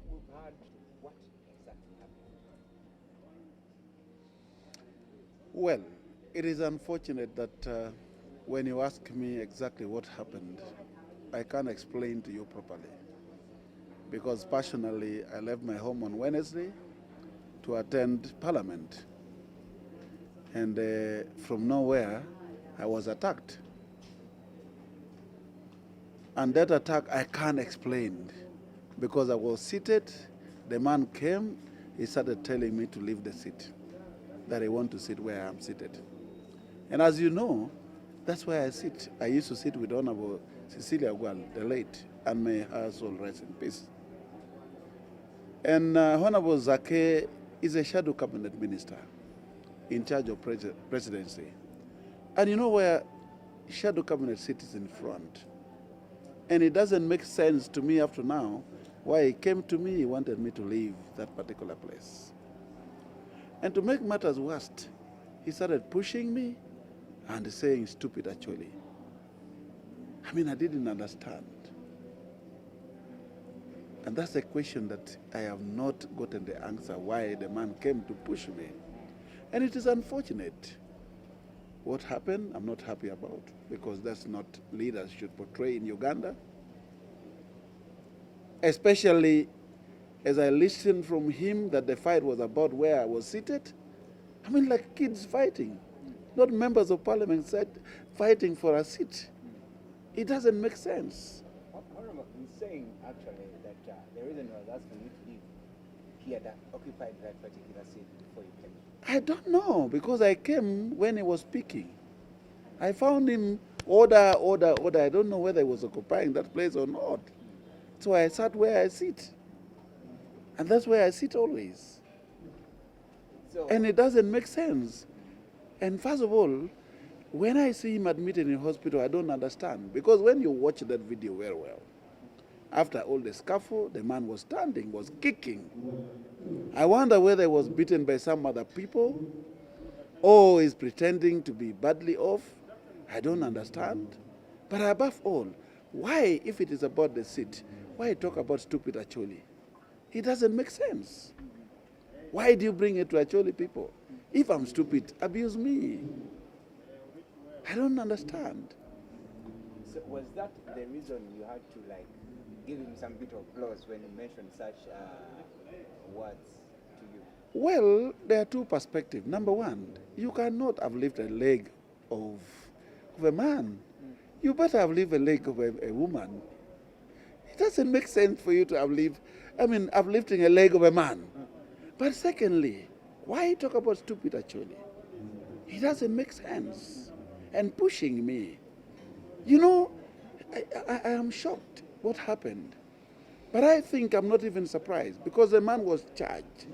we've heard what exactly happened. Well, it is unfortunate that when you ask me exactly what happened, I can't explain to you properly. Because personally, I left my home on Wednesday to attend Parliament. And from nowhere, I was attacked. And that attack I can't explain because I was seated. The man came, he started telling me to leave the seat, that I want to sit where I'm seated. And as you know, that's where I sit. I used to sit with Honorable Cecilia Gual, the late, and may her soul rest in peace. And Honorable Zaake is a shadow cabinet minister in charge of presidency. And you know where shadow cabinet sits in front. And it doesn't make sense to me after now why he came to me, he wanted me to leave that particular place. And to make matters worse, he started pushing me and saying, stupid Acholi. I mean, I didn't understand. And that's a question that I have not gotten the answer why the man came to push me. And it is unfortunate. What happened, I'm not happy about, because that's not leaders should portray in Uganda. Especially as I listened from him that the fight was about where I was seated. I mean, like kids fighting, not members of parliament fighting for a seat. It doesn't make sense. Honorable, he's saying actually that the reason he was asking you to leave, he had occupied that particular seat before you came. I don't know, because I came when he was speaking. I found him order. I don't know whether he was occupying that place or not. So I sat where I sit. And that's where I sit always. So, And it doesn't make sense. And first of all, when I see him admitted in hospital, I don't understand. Because when you watch that video very well, after all the scuffle, the man was standing, was kicking. I wonder whether he was beaten by some other people or is pretending to be badly off. I don't understand. But above all, why, if it is about the seat, why talk about stupid Acholi? It doesn't make sense. Why do you bring it to Acholi people? If I'm stupid, abuse me. I don't understand. so was that the reason you had to like give him some bit of applause when he mentioned such words to you? Well, there are two perspectives. Number one, you cannot have lifted a leg of a man. You better have lifted a leg of a woman. It doesn't make sense for you to have uplifting a leg of a man. But secondly, why talk about stupid actually? It doesn't make sense. And pushing me. You know, I am shocked what happened. But I think I'm not even surprised because the man was charged.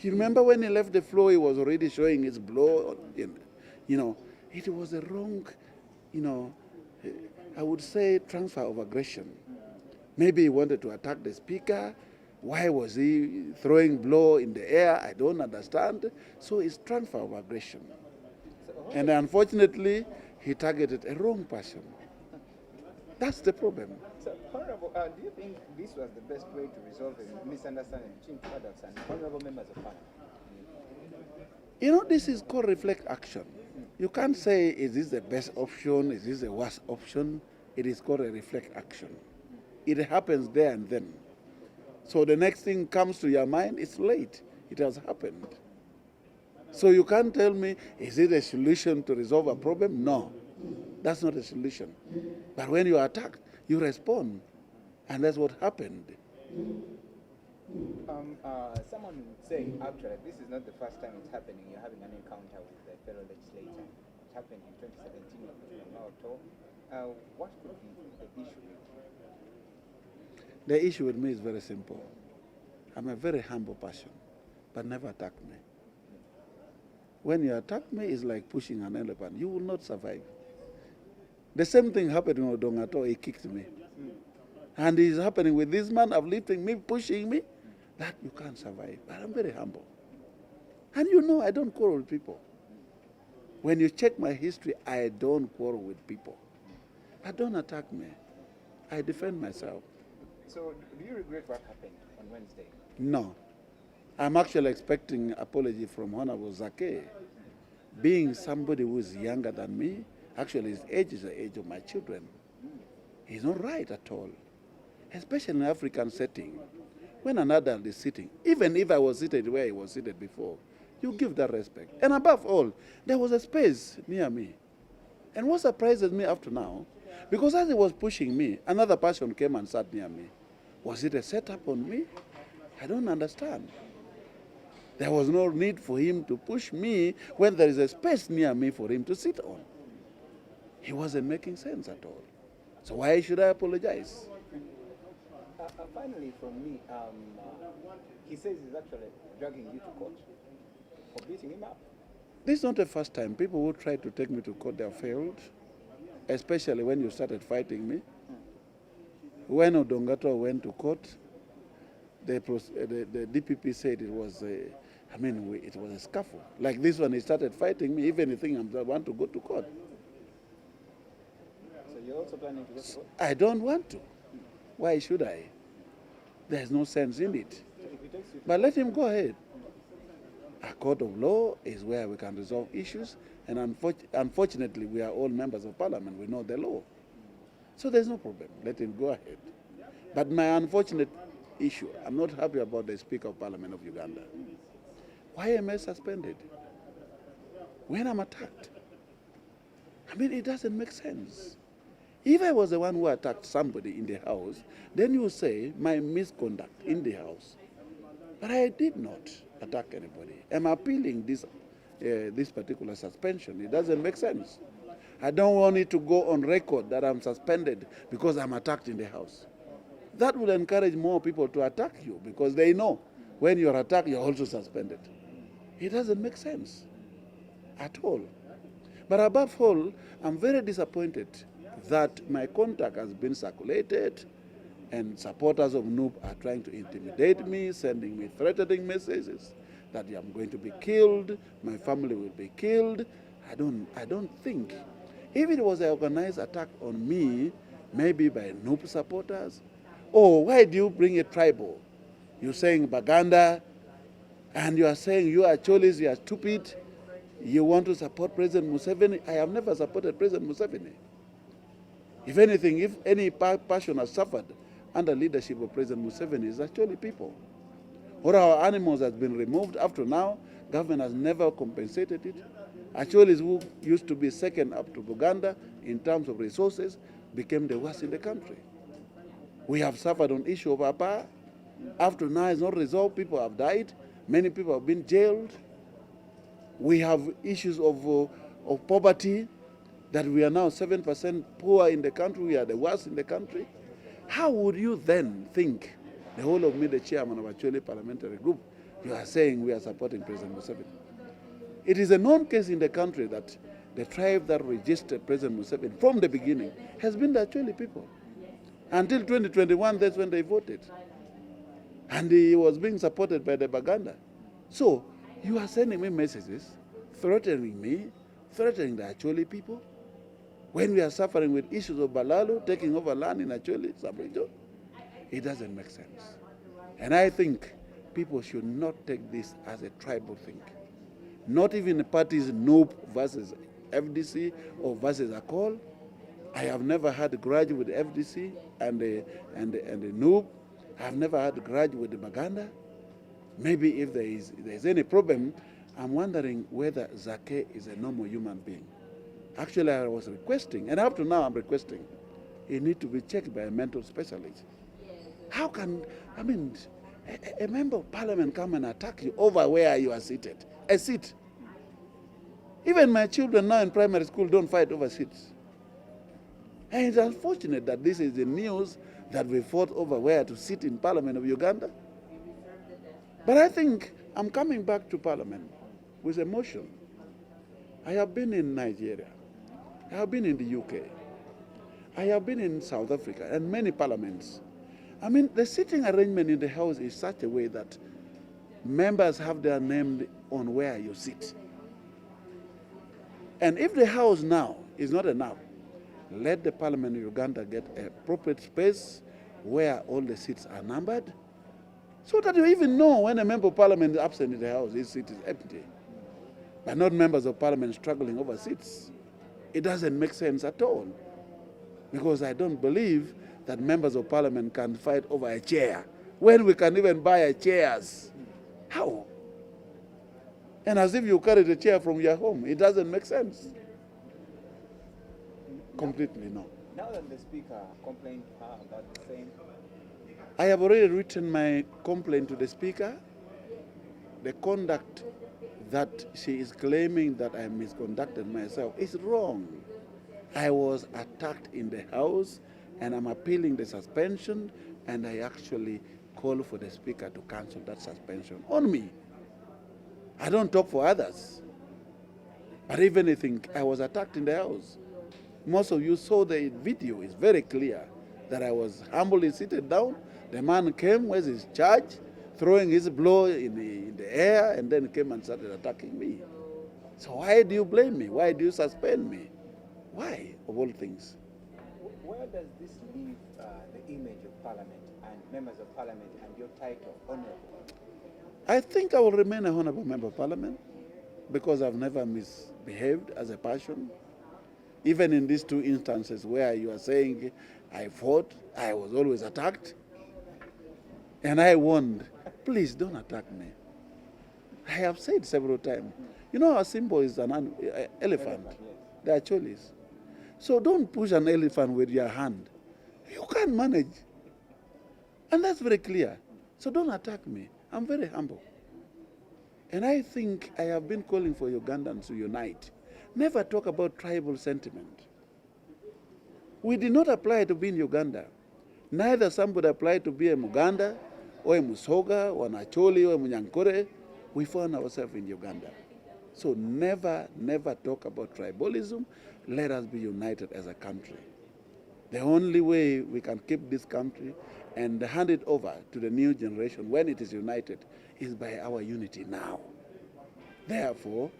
You remember when he left the floor, he was already showing his blow. You know, it was a wrong, I would say transfer of aggression. Maybe he wanted to attack the speaker. Why was he throwing blow in the air? I don't understand. So it's transfer of aggression. And unfortunately, he targeted a wrong person. That's the problem. So, Honorable, do you think this was the best way to resolve a misunderstanding between adults and honorable members of parliament? You know, this is called reflect action. You can't say, is this the best option? Is this the worst option? It is called a reflect action. It happens there and then. So the next thing comes to your mind, it's late. It has happened. So you can't tell me, is it a solution to resolve a problem? No, that's not a solution. But when you are attacked, you respond. And that's what happened. Someone would say, actually, this is not the first time it's happening. You're having an encounter with the fellow legislator. It happened in 2017 What could be the issue with it? The issue with me is very simple. I'm a very humble person, but never attack me. When you attack me, it's like pushing an elephant. You will not survive. The same thing happened with Dongato. He kicked me. And it's happening with this man uplifting me, pushing me. That you can't survive. But I'm very humble. And you know I don't quarrel with people. When you check my history, I don't quarrel with people. But don't attack me. I defend myself. So, do you regret what happened on Wednesday? No. I'm actually expecting apology from Honorable Zaake. Being somebody who is younger than me, actually his age is the age of my children. He's not right at all, especially in an African setting. When an adult is sitting, even if I was seated where he was seated before, you give that respect. And above all, there was a space near me. And what surprises me up to now, because as he was pushing me, another person came and sat near me. Was it a setup on me? I don't understand. There was no need for him to push me when there is a space near me for him to sit on. He wasn't making sense at all. So why should I apologize? Finally, from me, he says he's actually dragging you to court for beating him up. This is not the first time. People who tried to take me to court, they have failed, especially when you started fighting me. When Odongato went to court, the DPP said it was it was a scuffle. Like this one, he started fighting me. If anything, I want to go to court. So you're also planning to go to court? I don't want to. Why should I? There's no sense in it. So if he takes you to But let him go ahead. A court of law is where we can resolve issues, and unfortunately, we are all members of parliament. We know the law. So there's no problem. Let him go ahead. But my unfortunate issue, I'm not happy about the Speaker of Parliament of Uganda. Why am I suspended when I'm attacked? I mean, it doesn't make sense. If I was the one who attacked somebody in the House, then you say my misconduct in the House. But I did not attack anybody. I'm appealing this particular suspension. It doesn't make sense. I don't want it to go on record that I'm suspended because I'm attacked in the House. That will encourage more people to attack you because they know when you're attacked, you're also suspended. It doesn't make sense at all. But above all, I'm very disappointed that my contact has been circulated and supporters of NUP are trying to intimidate me, sending me threatening messages that I'm going to be killed, my family will be killed. I don't think. If it was an organized attack on me, maybe by NUP supporters, why do you bring a tribal? You're saying Baganda, and you are saying you are Acholis, you are stupid, you want to support President Museveni. I have never supported President Museveni. If anything, if any passion has suffered under leadership of President Museveni, it's actually people. All our animals has been removed up to now. Government has never compensated it. Acholis, who used to be second up to Buganda in terms of resources, became the worst in the country. We have suffered on issue of APA. Up to now, it's not resolved. People have died. Many people have been jailed. We have issues of poverty, that we are now 7% poor in the country. We are the worst in the country. How would you then think, the whole of me, the chairman of Acholi Parliamentary Group, you are saying we are supporting President Museveni? It is a known case in the country that the tribe that registered President Museveni from the beginning has been the Acholi people. Until 2021, that's when they voted. And he was being supported by the Baganda. So, you are sending me messages, threatening me, threatening the Acholi people, when we are suffering with issues of Balalo, taking over land in Acholi, sub-region. It doesn't make sense. And I think people should not take this as a tribal thing. Not even the parties NUP versus FDC or versus Akol. I have never had a grudge with the FDC and the NUP. I have never had a grudge with the Baganda. Maybe if there is any problem, I'm wondering whether Zaake is a normal human being. Actually, I was requesting, and up to now I'm requesting, he needs to be checked by a mental specialist. How can, a member of parliament come and attack you over where you are seated? A seat. Even my children now in primary school don't fight over seats. And it's unfortunate that this is the news that we fought over where to sit in Parliament of Uganda. But I think I'm coming back to Parliament with emotion. I have been in Nigeria. I have been in the UK. I have been in South Africa and many parliaments. The sitting arrangement in the House is such a way that members have their name on where you sit. And if the House now is not enough, let the Parliament of Uganda get an appropriate space where all the seats are numbered, so that you even know when a member of parliament is absent in the house, his seat is empty. But not members of parliament struggling over seats. It doesn't make sense at all. Because I don't believe that members of parliament can fight over a chair when we can even buy chairs. How? And as if you carry the chair from your home. It doesn't make sense. Completely no. Now that the speaker complained about the same. I have already written my complaint to the speaker. The conduct that she is claiming that I misconducted myself is wrong. I was attacked in the house, and I'm appealing the suspension, and I actually call for the speaker to cancel that suspension on me. I don't talk for others. But even if I was attacked in the house, most of you saw the video. It's very clear that I was humbly seated down. The man came with his charge, throwing his blow in the air, and then came and started attacking me. So why do you blame me? Why do you suspend me? Why, of all things? Where does this leave the image of Parliament and members of Parliament and your title, Honourable? I think I will remain a Honourable Member of Parliament because I've never misbehaved as a person. Even in these two instances where you are saying I fought, I was always attacked. And I warned, please don't attack me. I have said several times, you know, our symbol is an elephant. Yes. They are cholis. So don't push an elephant with your hand. You can't manage. And that's very clear. So don't attack me. I'm very humble. And I think I have been calling for Ugandans to unite. Never talk about tribal sentiment. We did not apply to be in Uganda. Neither somebody applied to be a Muganda, or a Musoga, or an Acholi, or a Munyankore. We found ourselves in Uganda. So never, never talk about tribalism. Let us be united as a country. The only way we can keep this country and hand it over to the new generation when it is united is by our unity now. Therefore,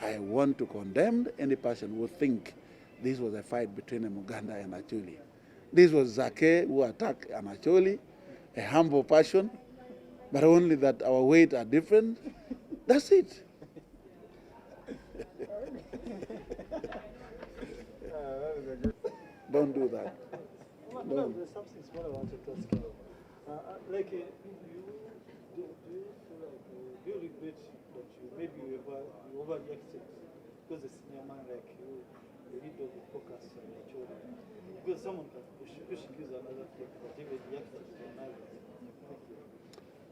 I want to condemn any person who think this was a fight between a Muganda and Acholi. This was Zaake who attacked an Acholi, a humble person, but only that our weight are different. That's it. Don't do that. No, there's something small I wanted to ask you. Like, do you feel like, do you regret that you overreacted because the senior man like you need to focus on the children? Because someone can push gives another flick, but even reacted to another.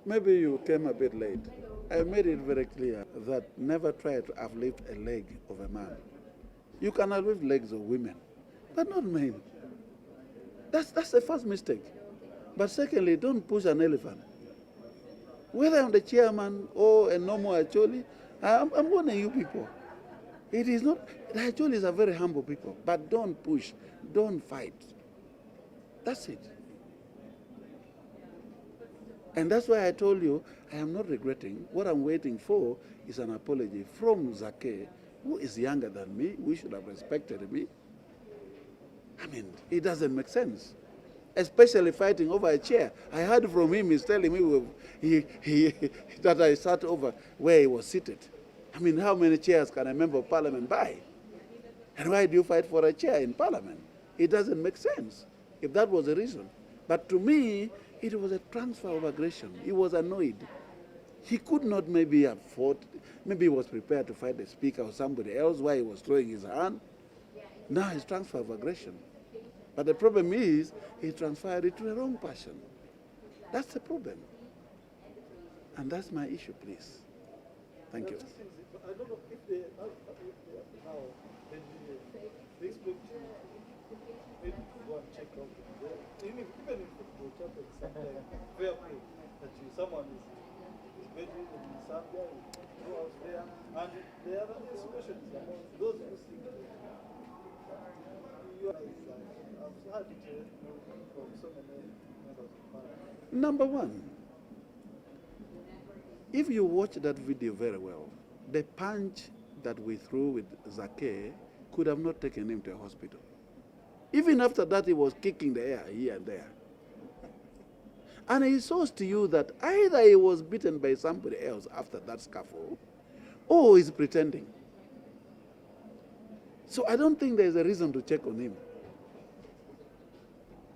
Maybe you came a bit late. I made it very clear that never try to uplift a leg of a man. You can uplift legs of women, but not men. That's the first mistake. But secondly, don't push an elephant. Whether I'm the chairman or a normal Acholi, I'm warning you people. It is not, the Acholis are very humble people, but don't push, don't fight. That's it. And that's why I told you, I am not regretting. What I'm waiting for is an apology from Zaake, who is younger than me, who should have respected me. I mean, it doesn't make sense. Especially fighting over a chair. I heard from him, he's telling me that I sat over where he was seated. I mean, how many chairs can a member of parliament buy? And why do you fight for a chair in parliament? It doesn't make sense, if that was the reason. But to me, it was a transfer of aggression. He was annoyed. He could not maybe have fought. Maybe he was prepared to fight the speaker or somebody else while he was throwing his hand. Now it's transfer of aggression. But the problem is, he transferred it to the wrong person. That's the problem. And that's my issue, please. Thank you. I don't know if they now, when they expect you, maybe go and check out. Even if football champions, sometimes fair play, that someone is better in Zambia, you go out there, and the other situation is among those who think you are I've had it from so many members of parliament. Number one, if you watch that video very well, the punch that we threw with Zaake could have not taken him to a hospital. Even after that, he was kicking the air here and there. And it shows to you that either he was beaten by somebody else after that scuffle, or he's pretending. So I don't think there's a reason to check on him.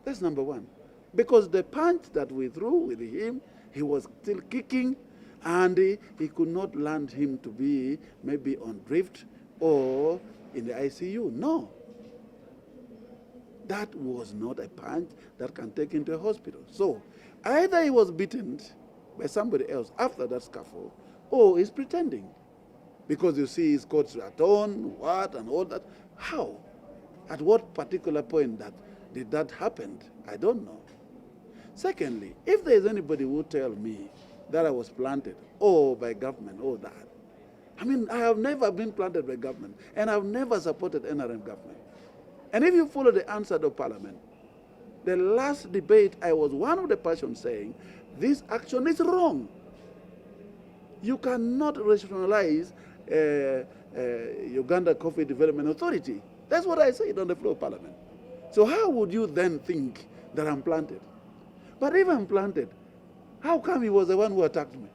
That's number one. Because the punch that we threw with him, he was still kicking, and he could not land him to be maybe on drift or in the ICU. No. That was not a punch that can take him to a hospital. So either he was beaten by somebody else after that scuffle, or he's pretending. Because you see his coats are torn, what, and all that. How? At what particular point did that happen? I don't know. Secondly, if there is anybody who tell me that I was planted, or by government, or that, I mean, I have never been planted by government, and I've never supported NRM government. And if you follow the answer of Parliament, the last debate, I was one of the persons saying, this action is wrong. You cannot rationalize Uganda Coffee Development Authority. That's what I said on the floor of Parliament. So how would you then think that I'm planted? But if I'm planted, how come he was the one who attacked me?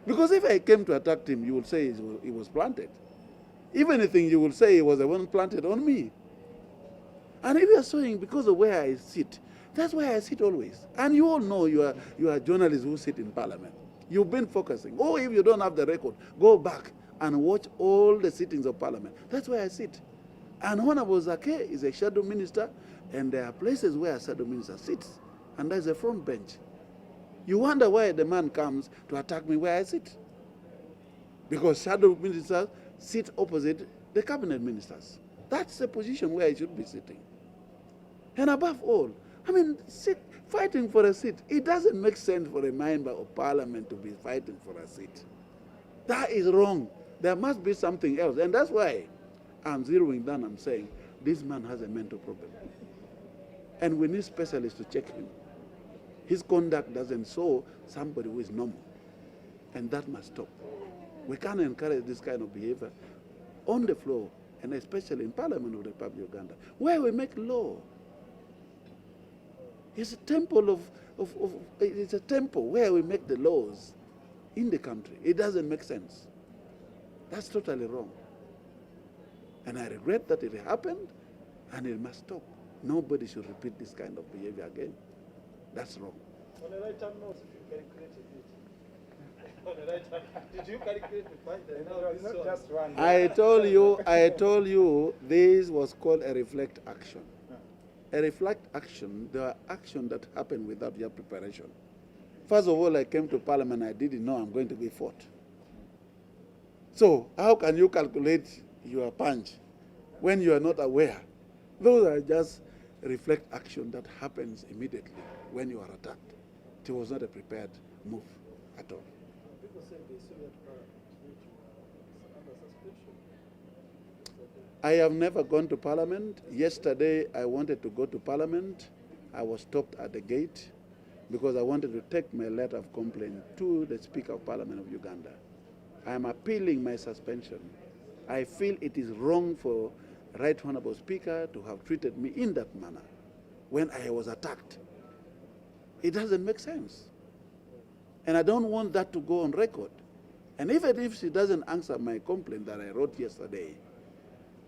Because if I came to attack him, you will say he was planted. If anything, you will say he was the one planted on me. And if you're saying because of where I sit, that's where I sit always. And you all know you are journalists who sit in Parliament. You've been focusing. Or if you don't have the record, go back and watch all the sittings of Parliament. That's where I sit. And Honorable Zaake is a shadow minister, and there are places where a shadow minister sits, and there's a front bench. You wonder why the man comes to attack me where I sit. Because shadow ministers sit opposite the cabinet ministers. That's the position where I should be sitting. And above all, I mean, fighting for a seat, it doesn't make sense for a member of Parliament to be fighting for a seat. That is wrong. There must be something else. And that's why I'm zeroing down, I'm saying, this man has a mental problem. And we need specialists to check him. His conduct doesn't show somebody who is normal. And that must stop. We can't encourage this kind of behavior on the floor, and especially in Parliament of the Republic of Uganda, where we make law. It's a temple it's a temple where we make the laws in the country. It doesn't make sense. That's totally wrong. And I regret that it happened, and it must stop. Nobody should repeat this kind of behavior again. That's wrong. On the right hand note, if you calculated it. On the right hand, did you calculate the point that now It's not just one. I told you this was called a reflect action. A reflect action, there are actions that happen without your preparation. First of all, I came to Parliament, I didn't know I'm going to be fought. So how can you calculate your punch when you are not aware? Those are just reflect action that happens immediately when you are attacked. It was not a prepared move at all. People say they saw you at Parliament, which was under suspension. I have never gone to Parliament. Yesterday, I wanted to go to Parliament. I was stopped at the gate because I wanted to take my letter of complaint to the Speaker of Parliament of Uganda. I am appealing my suspension. I feel it is wrong for Right Honorable Speaker to have treated me in that manner when I was attacked. It doesn't make sense. And I don't want that to go on record. And even if she doesn't answer my complaint that I wrote yesterday,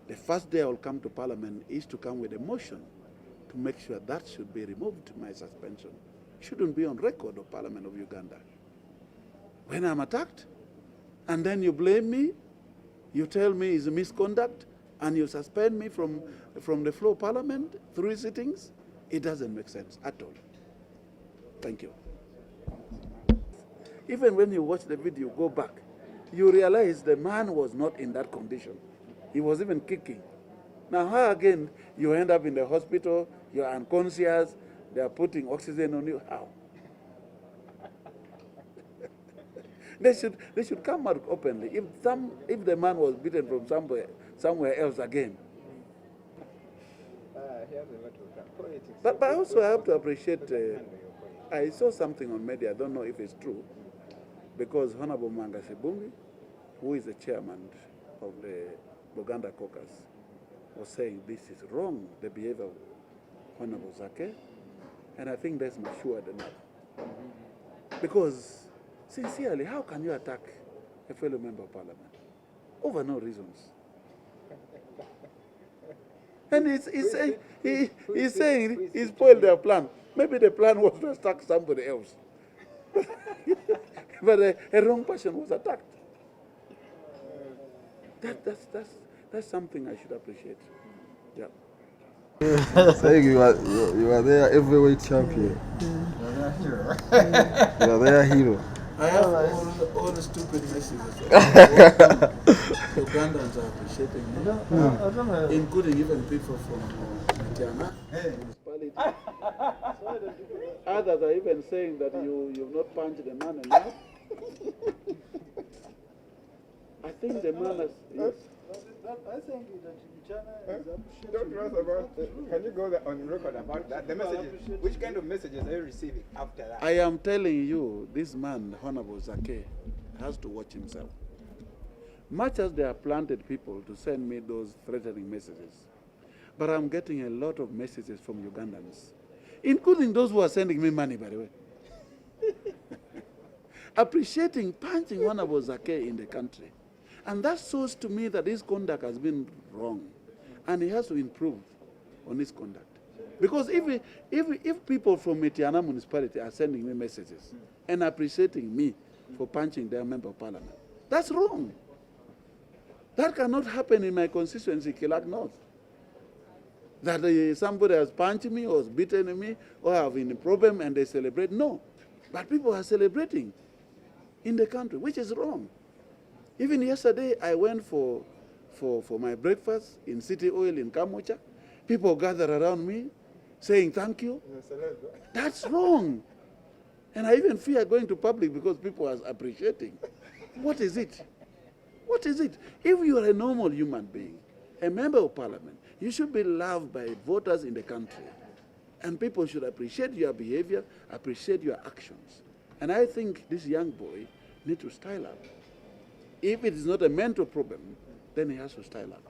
the first day I will come to Parliament is to come with a motion to make sure that should be removed, my suspension. It shouldn't be on record of Parliament of Uganda. When I'm attacked, and then you blame me, you tell me it's a misconduct, and you suspend me from the floor of Parliament, 3 sittings, it doesn't make sense at all. Thank you. Even when you watch the video, go back, you realize the man was not in that condition. He was even kicking. Now, how again you end up in the hospital, you're unconscious, they are putting oxygen on you? How? They should come out openly. If the man was beaten from somewhere else again. But also I have to appreciate, I saw something on media, I don't know if it's true, because Honorable Mangasibungi, who is the chairman of the Uganda Caucus, was saying this is wrong, the behavior of Honorable Zaake, and I think that's matured enough. Because, sincerely, how can you attack a fellow member of parliament over no reasons? And he's saying he spoiled their plan. Maybe the plan was to attack somebody else. But a wrong person was attacked. That's something I should appreciate. Yeah. Saying you are there heavyweight champion. You are there hero. I have all the stupid messages. Ugandans are appreciating me, including even people from Tiana municipality. Others are even saying that you've not punched the man enough. I think the man has. Yes. I think that China is Talk to us about, can you go on record about that? The messages, which kind of messages are you receiving after that? I am telling you, this man, Honorable Zaake, has to watch himself. Much as they have planted people to send me those threatening messages, but I'm getting a lot of messages from Ugandans, including those who are sending me money, by the way, appreciating punching Honorable Zaake in the country. And that shows to me that his conduct has been wrong, and he has to improve on his conduct. Because if people from Tiana municipality are sending me messages and appreciating me for punching their member of parliament, that's wrong. That cannot happen in my constituency, Kilak North. That somebody has punched me or has beaten me or have a problem and they celebrate. No. But people are celebrating in the country, which is wrong. Even yesterday, I went for my breakfast in City Oil in Kamocha. People gathered around me saying thank you. That's wrong. And I even fear going to public because people are appreciating. What is it? What is it? If you are a normal human being, a member of parliament, you should be loved by voters in the country. And people should appreciate your behavior, appreciate your actions. And I think this young boy needs to style up. If it is not a mental problem, then he has to style up.